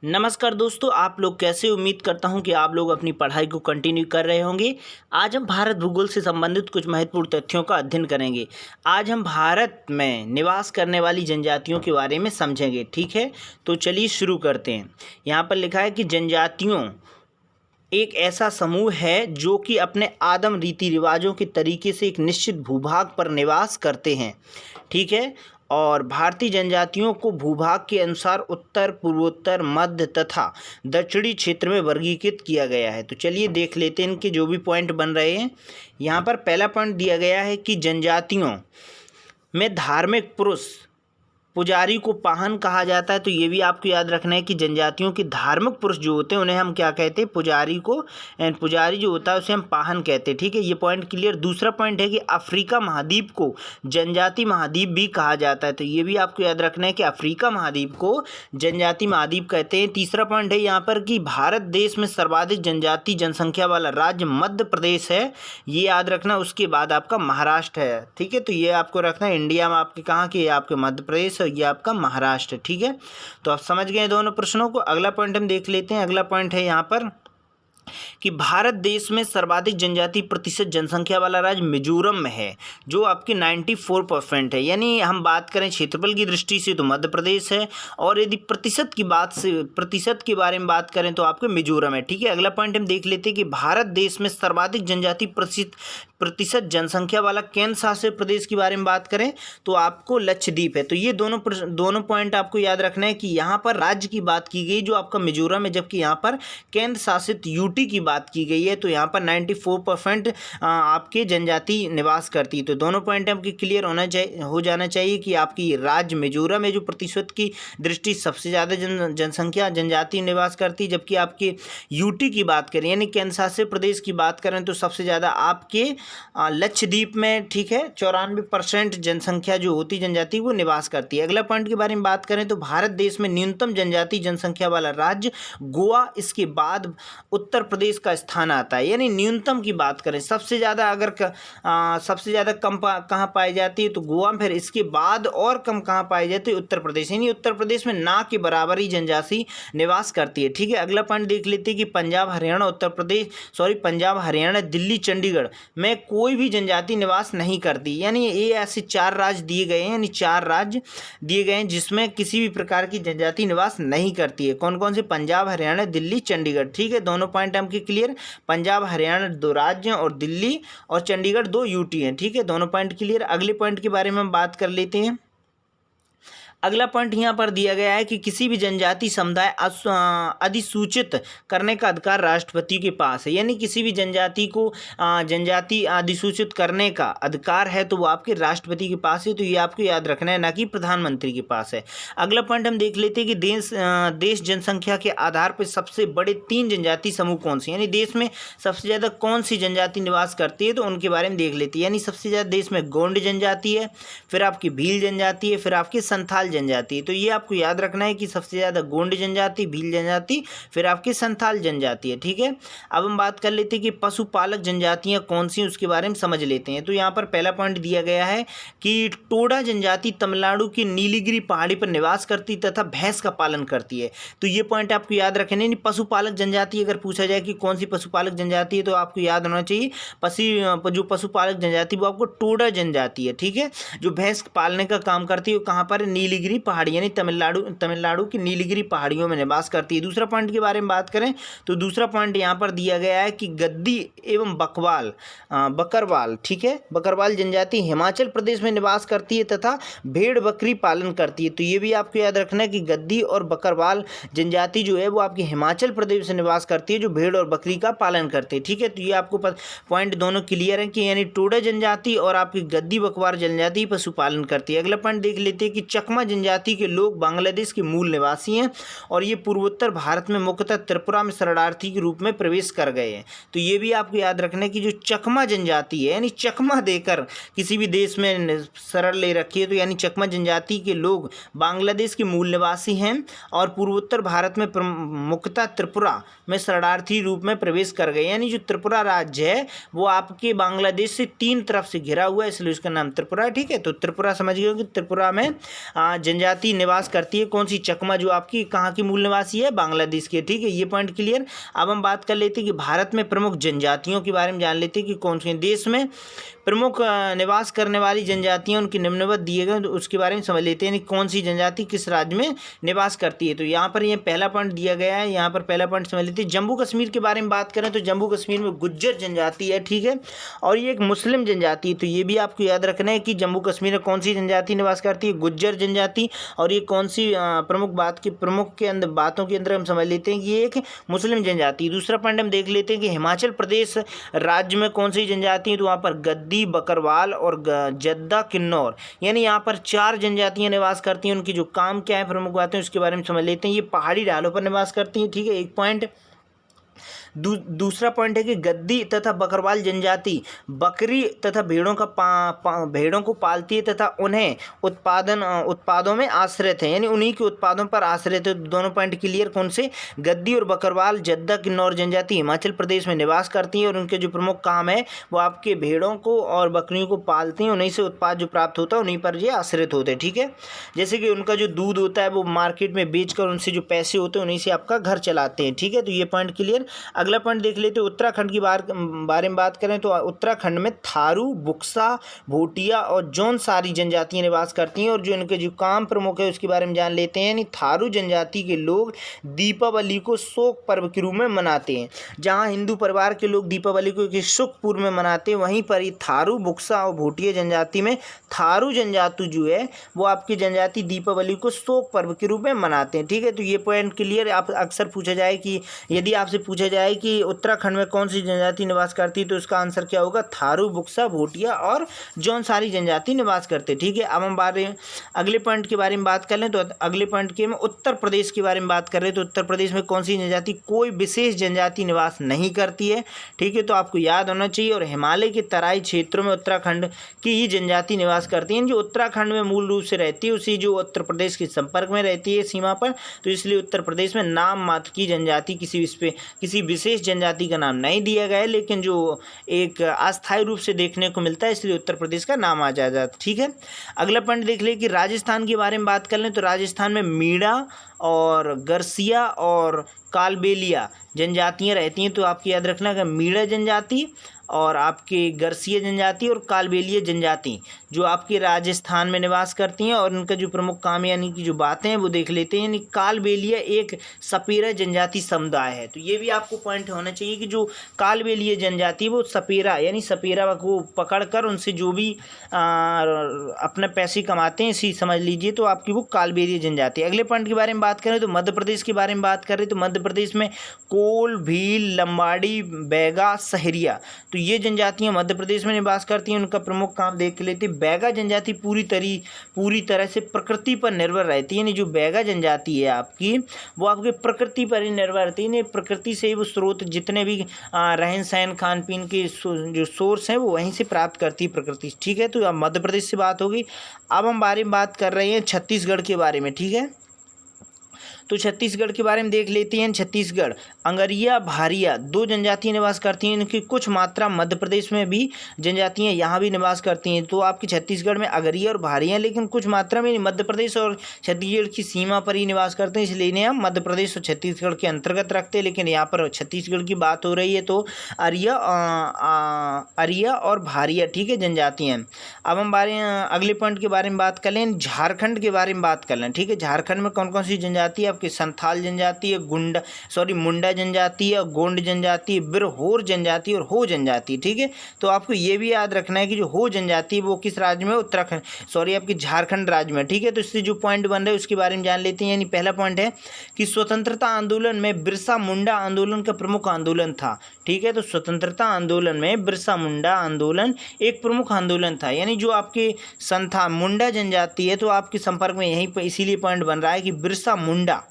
नमस्कार दोस्तों, आप लोग कैसे? उम्मीद करता हूं कि आप लोग अपनी पढ़ाई को कंटिन्यू कर रहे होंगे। आज हम भारत भूगोल से संबंधित कुछ महत्वपूर्ण तथ्यों का अध्ययन करेंगे। आज हम भारत में निवास करने वाली जनजातियों के बारे में समझेंगे। ठीक है, तो चलिए शुरू करते हैं। यहाँ पर लिखा है कि जनजातियों एक ऐसा समूह है जो कि अपने आदम रीति रिवाजों के तरीके से एक निश्चित भूभाग पर निवास करते हैं। ठीक है, और भारतीय जनजातियों को भूभाग के अनुसार उत्तर, पूर्वोत्तर, मध्य तथा दक्षिणी क्षेत्र में वर्गीकृत किया गया है। तो चलिए देख लेते हैं इनके जो भी पॉइंट बन रहे हैं। यहाँ पर पहला पॉइंट दिया गया है कि जनजातियों में धार्मिक पुरुष पुजारी को पाहन कहा जाता है। तो ये भी आपको याद रखना है कि जनजातियों के धार्मिक पुरुष जो होते हैं उन्हें हम क्या कहते हैं? पुजारी को। एंड पुजारी जो होता है उसे हम पाहन कहते हैं। ठीक है, ये पॉइंट क्लियर। दूसरा पॉइंट है कि अफ्रीका महाद्वीप को जनजाति महाद्वीप भी कहा जाता है। तो ये भी आपको याद रखना है कि अफ्रीका महाद्वीप को जनजाति महाद्वीप कहते हैं। तीसरा पॉइंट है यहाँ पर कि भारत देश में सर्वाधिक जनजाति जनसंख्या वाला राज्य मध्य प्रदेश है, ये याद रखना। उसके बाद आपका महाराष्ट्र है। ठीक है, तो ये आपको रखना है। इंडिया में आपके कहाँ के? आपके मध्य प्रदेश, ये आपका महाराष्ट्र। ठीक है, तो आप समझ गए दोनों प्रश्नों को। अगला पॉइंट हम देख लेते हैं। अगला पॉइंट है यहाँ पर कि भारत देश में सर्वाधिक जनजाति प्रतिशत जनसंख्या वाला राज्य मिजोरम में है, जो आपके 94% है। यानी हम बात करें क्षेत्रफल की दृष्टि से तो मध्य प्रदेश है, और यदि प्रतिशत के बारे में बात करें तो आपके मिजोरम है। ठीक है, अगला पॉइंट हम देख लेते हैं कि भारत देश में सर्वाधिक जनजाति प्रतिशत जनसंख्या वाला केंद्र शासित प्रदेश के बारे में बात करें तो आपको लक्षद्वीप है। तो ये दोनों पॉइंट आपको याद रखना है कि यहाँ पर राज्य की बात की गई जो आपका मिजोरम है, जबकि यहाँ पर केंद्र शासित यूटी की बात की गई है। तो यहाँ पर 94% आपके जनजाति निवास करती है। तो दोनों पॉइंट आपके क्लियर हो जाना चाहिए कि आपकी राज्य मिजोरम है जो प्रतिशत की दृष्टि सबसे ज़्यादा जनसंख्या जनजाति निवास करती है, जबकि आपके यूटी की बात करें यानी केंद्र शासित प्रदेश की बात करें तो सबसे ज़्यादा आपके लक्षद्वीप में, ठीक है, 94% जनसंख्या जो होती जनजाति वो निवास करती है। अगला पॉइंट के बारे में बात करें तो भारत देश में न्यूनतम जनजाति जनसंख्या वाला राज्य गोवा, इसके बाद उत्तर प्रदेश का स्थान आता है। यानी न्यूनतम की बात करें सबसे ज़्यादा अगर सबसे ज़्यादा कम कहाँ पाई जाती है तो गोवा, फिर इसके बाद और कम कहाँ पाई जाती है? उत्तर प्रदेश। यानी उत्तर प्रदेश में ना के बराबर ही जनजाति निवास करती है। ठीक है, अगला पॉइंट देख लेते हैं कि पंजाब हरियाणा दिल्ली चंडीगढ़ में कोई भी जनजाति निवास नहीं करती। यानी ये ऐसे 4 राज्य दिए गए हैं, यानी 4 राज्य दिए गए हैं जिसमें किसी भी प्रकार की जनजाति निवास नहीं करती है। कौन कौन से? पंजाब, हरियाणा, दिल्ली, चंडीगढ़। ठीक है, दोनों पॉइंट हमके क्लियर। पंजाब हरियाणा 2 राज्य और दिल्ली और चंडीगढ़ 2 यूटी हैं। ठीक है, दोनों पॉइंट क्लियर। अगले पॉइंट के बारे में हम बात कर लेते हैं। अगला पॉइंट यहाँ पर दिया गया है कि किसी भी जनजाति समुदाय अधिसूचित करने का अधिकार राष्ट्रपति के पास है। यानी किसी भी जनजाति को जनजाति अधिसूचित करने का अधिकार है तो वो आपके राष्ट्रपति के पास है। तो ये आपको याद रखना है, ना कि प्रधानमंत्री के पास है। अगला पॉइंट हम देख लेते हैं कि देश जनसंख्या के आधार पर सबसे बड़े 3 जनजाति समूह कौन से, यानी देश में सबसे ज़्यादा कौन सी जनजाति निवास करती है तो उनके बारे में देख लेते हैं। यानी सबसे ज़्यादा देश में गोंड जनजाति है, फिर आपकी भील जनजाति है, फिर आपकी संथाल जनजाति। तो ये आपको याद रखना है कि सबसे ज़्यादा गोंड जनजाति, भील जनजाति, फिर आपकी संथाल जनजाति है। ठीक है, अब हम बात कर लेते हैं कि पशुपालक जनजातियाँ कौन सी, उसके बारे में समझ लेते हैं। तो यहाँ पर पहला पॉइंट दिया गया है कि टोडा जनजाति तमिलनाडु की नीलगिरी पहाड़ी पर निवास करती तथा भैंस का पालन करती है। तो ये पॉइंट आपको याद रखना है। पशुपालक जनजाति अगर पूछा जाए कि कौन सी पशुपालक जनजाति है तो आपको याद होना चाहिए जो पशुपालक जनजाति वो आपको टोडा जनजाति है। ठीक है, जो भैंस पालने का काम करती है वो कहाँ पर? नीलगिरी पहाड़ी, यानी तमिलनाडु की नीलगिरी पहाड़ियों में निवास करती है। दूसरा पॉइंट के बारे में बात करें तो दूसरा पॉइंट यहाँ पर दिया गया है कि गद्दी एवं बकरवाल, ठीक है, बकरवाल जनजाति हिमाचल प्रदेश में निवास करती है तथा भेड़ बकरी पालन करती है। तो ये भी आपको याद रखना है कि गद्दी और बकरवाल जनजाति जो है वो आपके हिमाचल प्रदेश से निवास करती है, जो भेड़ और बकरी का पालन करते हैं। ठीक है, तो ये आपको पॉइंट दोनों क्लियर है कि यानी टोडा जनजाति और आपकी गद्दी बकवार जनजाति पशुपालन करती है। अगला पॉइंट देख लेते हैं कि चकमा जनजाति के लोग बांग्लादेश के मूल निवासी हैं और ये पूर्वोत्तर भारत में मुख्यतः त्रिपुरा में शरणार्थी के रूप में प्रवेश कर गए हैं। तो ये भी आपको याद रखना है कि जो चकमा जनजाति है, यानी चकमा देकर किसी भी देश में शरण ले रखी है, तो यानी चकमा जनजाति के लोग बांग्लादेश के मूल निवासी हैं और पूर्वोत्तर भारत में मुख्यतः त्रिपुरा में शरणार्थी रूप में प्रवेश कर गए। यानी जो त्रिपुरा राज्य है वो आपके बांग्लादेश से 3 तरफ से घिरा हुआ है, इसलिए उसका नाम त्रिपुरा है। ठीक है, तो त्रिपुरा समझ गए कि त्रिपुरा में जनजाति निवास करती है, कौन सी? चकमा, जो आपकी कहाँ की मूल निवासी है? बांग्लादेश की है। ठीक है, ये पॉइंट क्लियर। अब हम बात कर लेते हैं कि भारत में प्रमुख जनजातियों के बारे में जान लेते हैं कि कौन से देश में प्रमुख निवास करने वाली जनजातियां उनके निम्नवत दिए गए, तो उसके बारे में समझ लेते हैं कौन सी जनजाति किस राज्य में निवास करती है। तो यहाँ पर ये पहला पॉइंट दिया गया है, यहाँ पर पहला पॉइंट समझ लेते हैं। जम्मू कश्मीर के बारे में बात करें तो जम्मू कश्मीर में गुज्जर जनजाति है। ठीक है, और ये एक मुस्लिम जनजाति है। तो ये भी आपको याद रखना है कि जम्मू कश्मीर में कौन सी जनजाति निवास करती है? गुज्जर जनजाति। और ये कौन सी प्रमुख के अंदर बातों के अंदर हम समझ लेते हैं कि ये एक मुस्लिम जनजाति। दूसरा पॉइंट हम देख लेते हैं कि हिमाचल प्रदेश राज्य में कौन सी जनजाति है? तो वहाँ पर गद्दी, बकरवाल और जद्दा, किन्नौर, यानी यहाँ पर 4 जनजातियाँ निवास करती हैं। उनकी जो काम क्या है, प्रमुख बातें, उसके बारे में समझ लेते हैं। ये पहाड़ी ढालों पर निवास करती हैं। ठीक है, एक पॉइंट। दूसरा पॉइंट है कि गद्दी तथा बकरवाल जनजाति बकरी तथा भेड़ों को पालती है तथा उन्हें उत्पादों में आश्रित है, यानी उन्हीं के उत्पादों पर आश्रित है। दोनों पॉइंट क्लियर। कौन से? गद्दी और बकरवाल, जद्दा, किन्नौर जनजाति हिमाचल प्रदेश में निवास करती है और उनके जो प्रमुख काम है वो आपके भेड़ों को और बकरियों को पालती हैं, उन्हीं से उत्पाद जो प्राप्त होता है उन्हीं पर ये आश्रित होते हैं। ठीक है, जैसे कि उनका जो दूध होता है वो मार्केट में बेचकर उनसे जो पैसे होते हैं उन्हीं से आपका घर चलाते हैं। ठीक है, तो ये पॉइंट क्लियर। अगला पॉइंट देख लेते हैं। उत्तराखंड की बारे में बात करें तो उत्तराखंड में थारू, बुक्सा, भूटिया और जौनसारी जनजातियां निवास करती हैं और जो इनके जो काम प्रमुख है उसके बारे में जान लेते हैं। यानी थारू जनजाति के लोग दीपावली को शोक पर्व के रूप में मनाते हैं। जहां हिंदू परिवार के लोग दीपावली को एक सुख पूर्व में मनाते हैं, वहीं पर ही थारू, बुक्सा और भूटिया जनजाति में थारू जनजाति जो है वो आपकी जनजाति दीपावली को शोक पर्व के रूप में मनाते हैं। ठीक है, तो ये पॉइंट क्लियर। आप अक्सर पूछा जाए कि यदि आपसे पूछा जाए कि उत्तराखंड में कौन सी जनजाति निवास करती है तो इसका आंसर क्या होगा? थारू, बुक्सा, भूटिया और जौनसारी जनजाति निवास करते। ठीक है, अब हम अगले पॉइंट के बारे में बात कर लें तो अगले पॉइंट के में उत्तर प्रदेश के बारे में बात कर रहे हैं। तो उत्तर प्रदेश में कौन सी जनजाति? कोई विशेष जनजाति निवास नहीं करती है। ठीक है, तो आपको याद होना चाहिए। और हिमालय के तराई क्षेत्रों में उत्तराखंड की ही जनजाति निवास करती है। जो उत्तराखंड में मूल रूप से रहती है उसी जो उत्तर प्रदेश के संपर्क में रहती है सीमा पर, तो इसलिए उत्तर प्रदेश में नाम मात्र की जनजाति किसी विशेष जनजाति का नाम नहीं दिया गया है, लेकिन जो एक अस्थायी रूप से देखने को मिलता है इसलिए उत्तर प्रदेश का नाम आ जाता है। ठीक है, अगला पॉइंट देख ले कि राजस्थान के बारे में बात कर लें तो राजस्थान में मीणा और गरसिया और कालबेलिया जनजातियां रहती हैं। तो आपको याद रखना है मीणा जनजाति और आपके गरसिया जनजाति और कालबेलिया जनजाति जो आपके राजस्थान में निवास करती हैं और इनका जो प्रमुख काम यानी कि जो बातें हैं वो देख लेते हैं। यानी कालबेलिया एक सपेरा जनजाति समुदाय है। तो ये भी आपको पॉइंट होना चाहिए कि जो कालबेलिया जनजाति है वो सपेरा यानी सपेरा को पकड़कर उनसे जो भी अपना पैसे कमाते हैं इसी समझ लीजिए, तो आपकी वो कालबेलिया जनजाति। अगले पॉइंट के बारे में बात करें तो मध्य प्रदेश के बारे में बात करें तो मध्य प्रदेश में कोल, भील, लंबाड़ी, बैगा, सहरिया, तो ये जनजातियां मध्य प्रदेश में निवास करती हैं। उनका प्रमुख काम देख लेते हैं। बैगा जनजाति पूरी तरह से प्रकृति पर निर्भर रहती है। यानी जो बैगा जनजाति है आपकी वो आपके प्रकृति पर ही निर्भर रहती है। प्रकृति से ही वो स्रोत जितने भी रहन सहन खान पीन के जो सोर्स हैं वो वहीं से प्राप्त करती है प्रकृति। ठीक है, तो अब मध्य प्रदेश से बात होगी। अब हम बात कर रहे हैं छत्तीसगढ़ के बारे में। ठीक है, तो छत्तीसगढ़ के बारे में देख लेते हैं। छत्तीसगढ़ अंगरिया, भारिया दो जनजातियां निवास करती हैं। इनकी कुछ मात्रा मध्य प्रदेश में भी जनजातियां यहाँ भी निवास करती हैं। तो आपके छत्तीसगढ़ में अगरिया और भारिया लेकिन कुछ मात्रा में मध्य प्रदेश और छत्तीसगढ़ की सीमा पर ही निवास करते हैं, इसलिए इन्हें हम मध्य प्रदेश और छत्तीसगढ़ के अंतर्गत रखते हैं। लेकिन यहाँ पर छत्तीसगढ़ की बात हो रही है तो अरिया और भारिया ठीक है जनजातियाँ। अब हम अगले पॉइंट के बारे में बात कर लें। झारखंड के बारे में बात कर लें। ठीक है, झारखंड में कौन कौन सी जनजाति है? आपकी संथाल जनजाति है, मुंडा जनजाति है, गोंड जनजाति है, बिरहोर जनजाति और हो जनजाति। ठीक है, तो आपको ये भी याद रखना है कि जो हो जनजाति वो किस राज्य में? आपकी झारखंड राज्य में। ठीक है, तो इससे जो पॉइंट बन रहे हैं उसके बारे में जान लेते हैं। यानी पहला पॉइंट है कि स्वतंत्रता आंदोलन में बिरसा मुंडा आंदोलन का प्रमुख आंदोलन था। ठीक है, तो स्वतंत्रता आंदोलन में बिरसा मुंडा आंदोलन एक प्रमुख आंदोलन था। यानी जो आपके संथा मुंडा जनजाति है तो आपके संपर्क में यहीं पर इसीलिए पॉइंट बन रहा है कि बिरसा मुंडा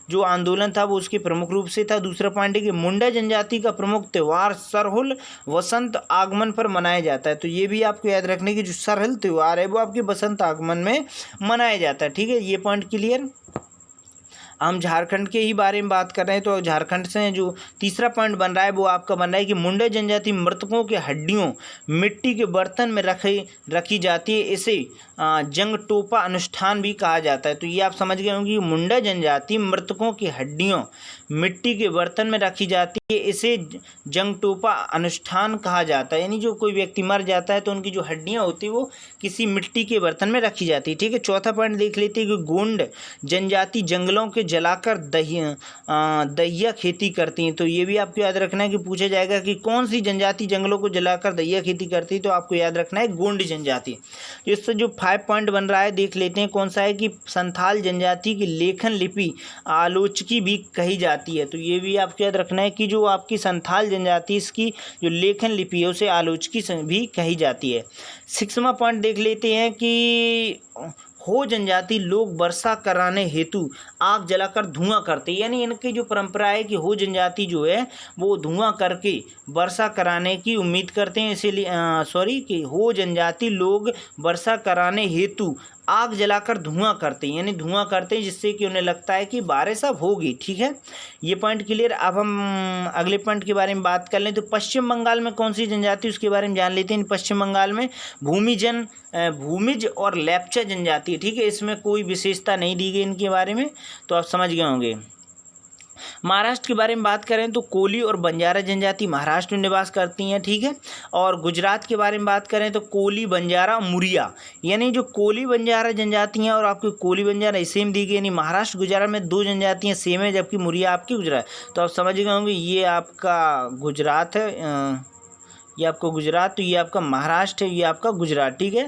जो आंदोलन था वो उसके प्रमुख रूप से था। दूसरा पॉइंट है कि मुंडा जनजाति का प्रमुख त्यौहार सरहुल वसंत आगमन पर मनाया जाता है। तो ये भी आपको याद रखने की जो सरहुल त्यौहार है वो आपके बसंत आगमन में मनाया जाता है। ठीक है, ये पॉइंट क्लियर। हम झारखंड के ही बारे में बात कर रहे हैं, तो झारखंड से जो तीसरा पॉइंट बन रहा है वो आपका बन रहा है कि मुंडा जनजाति मृतकों के हड्डियों मिट्टी के बर्तन में रखी जाती है, इसे जंगटोपा अनुष्ठान भी कहा जाता है। तो ये आप समझ गए होंगे कि मुंडा जनजाति मृतकों की हड्डियों मिट्टी के बर्तन में रखी जाती है, इसे जंगटोपा अनुष्ठान कहा जाता है। यानी जो कोई व्यक्ति मर जाता है तो उनकी जो हड्डियां होती है वो किसी मिट्टी के बर्तन में रखी जाती है। ठीक है, चौथा पॉइंट देख लेते हैं कि गोंड जनजाति जंगलों के जलाकर दहिया खेती करती हैं। तो ये भी आपको याद रखना है कि पूछा जाएगा कि कौन सी जनजाति जंगलों को जलाकर दहिया खेती करती है, तो आपको याद रखना है गोंड जनजाति। इससे जो 5 पॉइंट बन रहा है देख लेते हैं कौन सा है कि संथाल जनजाति की लेखन लिपि आलोचकी भी कही जाती है। तो ये भी आपको याद रखना है कि जो आपकी संथाल जनजाति इसकी जो लेखन लिपि है उसे आलोचकी भी कही जाती है। 6वां पॉइंट देख लेते हैं कि हो जनजाति लोग वर्षा कराने हेतु आग जलाकर धुआं करते हैं। यानी इनकी जो परंपरा है कि हो जनजाति जो है वो धुआं करके वर्षा कराने की उम्मीद करते हैं, इसीलिए कि हो जनजाति लोग वर्षा कराने हेतु आग जलाकर धुआं करते हैं, यानी धुआं करते हैं जिससे कि उन्हें लगता है कि बारिश अब होगी। ठीक है, ये पॉइंट क्लियर। अब हम अगले पॉइंट के बारे में बात कर लें तो पश्चिम बंगाल में कौन सी जनजाति उसके बारे में जान लेते हैं। पश्चिम बंगाल में भूमिज और लेप्चा जनजाति। ठीक है, इसमें कोई विशेषता नहीं दी गई इनके बारे में, तो आप समझ गए होंगे। महाराष्ट्र के बारे में बात करें तो कोली और बंजारा जनजाति महाराष्ट्र में निवास करती हैं। ठीक है, और गुजरात के बारे में बात करें तो कोली बंजारा मुरिया, यानी जो कोली बंजारा जनजाति हैं और आपकी कोली बंजारा सेम दी गई, यानी महाराष्ट्र गुजरात में 2 जनजातियां सेम है, जबकि मुरिया आपकी गुजरात। तो आप समझ गए होंगे ये आपका गुजरात है, ये आपका गुजरात, तो ये आपका महाराष्ट्र है, ये आपका गुजरात। ठीक है,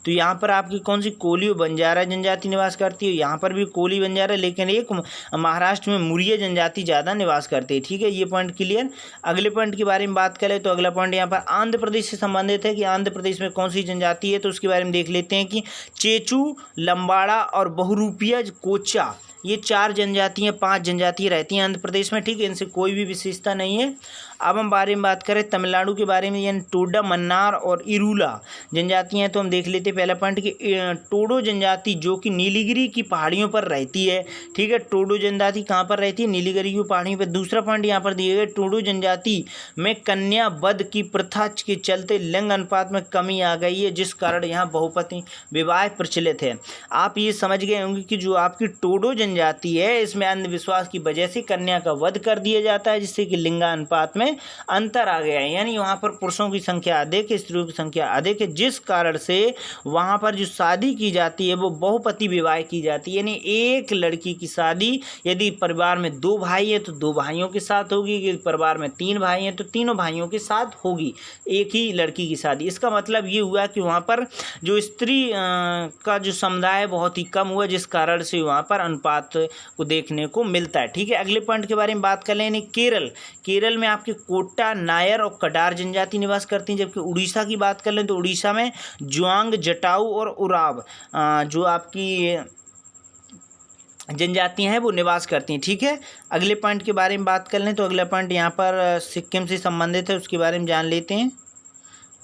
तो यहाँ पर आपकी कौन सी कोली और बंजारा जनजाति निवास करती है, यहाँ पर भी कोली बंजारा, लेकिन एक महाराष्ट्र में मुरिया जनजाति ज़्यादा निवास करती है। ठीक है, ये पॉइंट क्लियर। अगले पॉइंट के बारे में बात करें तो अगला पॉइंट यहाँ पर आंध्र प्रदेश से संबंधित है कि आंध्र प्रदेश में कौन सी जनजाति है, तो उसके बारे में देख लेते हैं कि चेचू, लंबाड़ा और बहुरूपिया कोचा, ये 4 जनजातियाँ 5 जनजातियाँ रहती हैं आंध्र प्रदेश में। ठीक है, इनसे कोई भी विशेषता नहीं है। अब हम बारे में बात करें तमिलनाडु के बारे में, यानी टोडा, मन्नार और इरूला जनजातियाँ, तो हम देख लेते हैं पहला पॉइंट कि टोडो जनजाति जो कि नीलगिरी की पहाड़ियों पर रहती है। ठीक है, टोडो जनजाति कहाँ पर रहती है, नीलगिरी की पहाड़ियों पर। दूसरा पॉइंट यहाँ पर दिए गए, टोडो जनजाति में कन्या वध की प्रथा के चलते लिंग अनुपात में कमी आ गई है, जिस कारण यहाँ बहुपति विवाह प्रचलित है। आप ये समझ गए होंगे कि जो आपकी टोडो जनजाति है इसमें अंधविश्वास की वजह से कन्या का वध कर दिया जाता है, जिससे कि लिंगानुपात में अंतर आ गया है, यानी वहाँ पर पुरुषों की संख्या अधिक है, स्त्रियों की संख्या अधिक है, जिस कारण से वहाँ पर जो शादी की जाती है वो बहुपति विवाह की जाती है। यानी एक लड़की की शादी यदि परिवार में 2 भाई है तो 2 भाइयों के साथ होगी, यदि परिवार में 3 भाई हैं तो तीनों भाइयों के साथ होगी एक ही लड़की की शादी। इसका मतलब ये हुआ कि वहाँ पर जो स्त्री का जो समुदाय बहुत ही कम हुआ, जिस कारण से वहाँ पर अनुपात को देखने को मिलता है। ठीक है, अगले पॉइंट के बारे में बात कर लें। केरल में आपके कोटा, नायर और कडार जनजाति निवास करती हैं, जबकि उड़ीसा की बात कर लें तो उड़ीसा में जुआंग, जटाऊ और उराव जो आपकी जनजातियां हैं वो निवास करती हैं। ठीक है, अगले पॉइंट के बारे में बात कर लें तो अगला पॉइंट यहाँ पर सिक्किम से संबंधित है, उसके बारे में जान लेते हैं।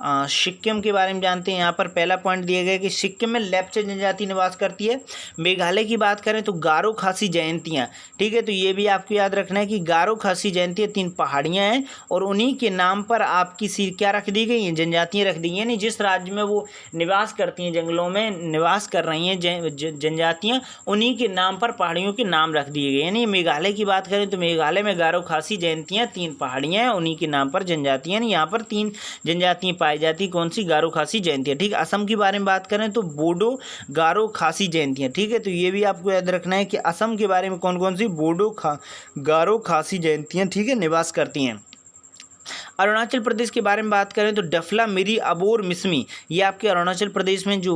सिक्किम के बारे में जानते हैं। यहाँ पर पहला पॉइंट दिया गया है कि सिक्किम में लेप्चा जनजाति निवास करती है। मेघालय की बात करें तो गारो खासी जयंतियाँ। ठीक है, तो ये भी आपको याद रखना है कि गारो खासी जयंतियाँ 3 पहाड़ियाँ हैं और उन्हीं के नाम पर आपकी क्या रख दी गई हैं, जनजातियाँ रख दी हैं। यानी जिस राज्य में वो निवास करती हैं, जंगलों में निवास कर रही हैं जनजातियाँ, उन्हीं के नाम पर पहाड़ियों के नाम रख दिए गए। यानी मेघालय की बात करें तो मेघालय में गारो खासी जयंतियाँ 3 पहाड़ियाँ हैं, उन्हीं के नाम पर जनजातियाँ, यहाँ पर 3 जनजातियाँ पाई जाती, कौन सी, गारो खासी जयंतियाँ। ठीक है, असम के बारे में बात करें तो बोडो गारो खासी जयंतियाँ। ठीक है, तो ये भी आपको याद रखना है कि असम के बारे में कौन कौन सी बोडो गारो खासी जयंतियाँ, ठीक है, निवास करती हैं। अरुणाचल प्रदेश के बारे में बात करें तो डफला, मिरी, अबोर, मिसमी, ये आपके अरुणाचल प्रदेश में जो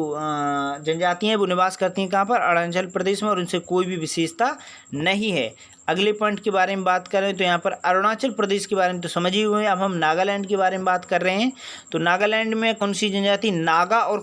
जनजातियाँ हैं वो निवास करती हैं, कहाँ पर, अरुणाचल प्रदेश में, और उनसे कोई भी विशेषता नहीं है। अगले पॉइंट के बारे में बात करें तो यहाँ पर अरुणाचल प्रदेश के बारे में तो समझ ही हुए। अब हम नागालैंड के बारे में बात कर रहे हैं। तो नागालैंड में कौन सी जनजाति, नागा और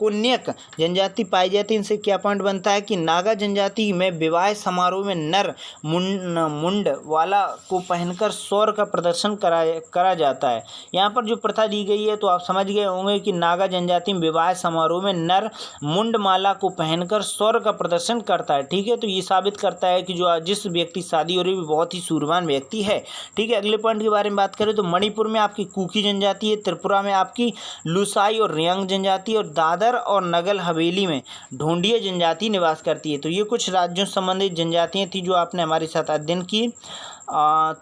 कोन्यक जनजाति पाई जाती है। इनसे क्या पॉइंट बनता है कि नागा जनजाति में विवाह समारोह में नर मुंड वाला को पहनकर सौर का प्रदर्शन करा जाता है। यहाँ पर जो प्रथा दी गई है तो आप समझ गए होंगे कि नागा जनजाति में विवाह समारोह में नर मुंड माला को पहनकर सौर का प्रदर्शन करता है। ठीक है, तो ये साबित करता है कि जो जिस व्यक्ति शादी हो रही है वो बहुत ही सूरवान व्यक्ति है। ठीक है, अगले पॉइंट के बारे में बात करें तो मणिपुर में आपकी कुकी जनजाति है, त्रिपुरा में आपकी लुसाई और रियांग जनजाति, और दादर और नगर हवेली में ढोंडिया जनजाति निवास करती है। तो ये कुछ राज्यों से संबंधित जनजातियाँ थी जो आपने हमारे साथ अध्ययन की।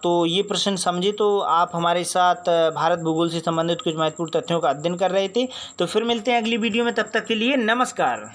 तो ये प्रश्न समझे तो आप हमारे साथ भारत भूगोल से संबंधित कुछ महत्वपूर्ण तथ्यों का अध्ययन कर रहे थे। तो फिर मिलते हैं अगली वीडियो में, तब तक के लिए नमस्कार।